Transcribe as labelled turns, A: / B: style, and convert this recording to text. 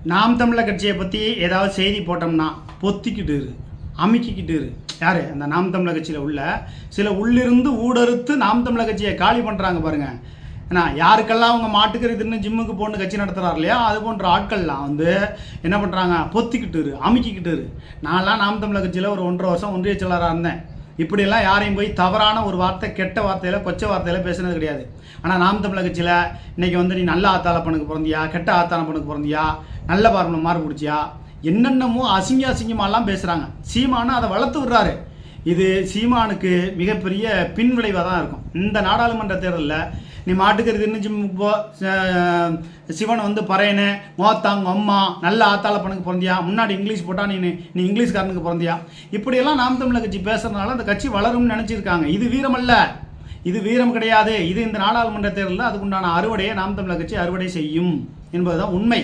A: நாம் தமிழர் கட்சியை பற்றி ஏதாவது செய்தி போட்டோம்னா பொத்திக்கிட்டு இரு, அமுக்கிக்கிட்டு இரு. யார்? அந்த நாம் தமிழர் கட்சியில் உள்ள சில உள்ளிருந்து ஊடறுத்து நாம் தமிழர் கட்சியை காலி பண்ணுறாங்க பாருங்கள். ஏன்னா யாருக்கெல்லாம் அவங்க மாட்டுக்கறி தின்னு ஜிம்முக்கு போட்டு கட்சி நடத்துகிறார் இல்லையா, அது போன்ற ஆட்கள்லாம் என்ன பண்ணுறாங்க, பொத்திக்கிட்டு இரு, அமுக்கிக்கிட்டு இரு. நான்லாம் நாம் தமிழர் கட்சியில் ஒரு 1.5 வருஷம் ஒன்றிய செயலாளராக இருந்தேன். இப்படியெல்லாம் யாரையும் போய் தவறான ஒரு வார்த்தை, கெட்ட வார்த்தையில், கொச்ச வார்த்தையில் பேசுனது கிடையாது. ஆனால் நாம் தமிழர் கட்சியில் இன்றைக்கி நீ நல்ல ஆத்தாளப்பனுக்கு பிறந்தியா, கெட்ட ஆத்தாளப்பனுக்கு பிறந்தியா, நல்ல பார்மனை மாறு பிடிச்சியா, என்னென்னமோ அசிங்கமாலாம் பேசுகிறாங்க. சீமானு அதை வளர்த்து விடுறாரு. இது சீமானுக்கு மிகப்பெரிய பின்விளைவாக தான் இருக்கும். இந்த நாடாளுமன்ற தேர்தலில் நீ மாட்டுக்கறி தின்னு போ, சிவன் பறையனு மோத்தாங்க அம்மா நல்ல ஆத்தாளப்பனுக்கு பிறந்தியா, முன்னாடி இங்கிலீஷ் போட்டால் நீ இங்கிலீஷ்காரனுக்கு பிறந்தியா, இப்படியெல்லாம் நாம் தமிழர் கட்சி பேசுறதுனால அந்த கட்சி வளரும்னு நினச்சிருக்காங்க. இது வீரம் அல்ல, இது வீரம் கிடையாது. இது இந்த நாடாளுமன்ற தேர்தலில் அதுக்குண்டான அறுவடையை நாம் தமிழர் கட்சி அறுவடை செய்யும் என்பதுதான் உண்மை.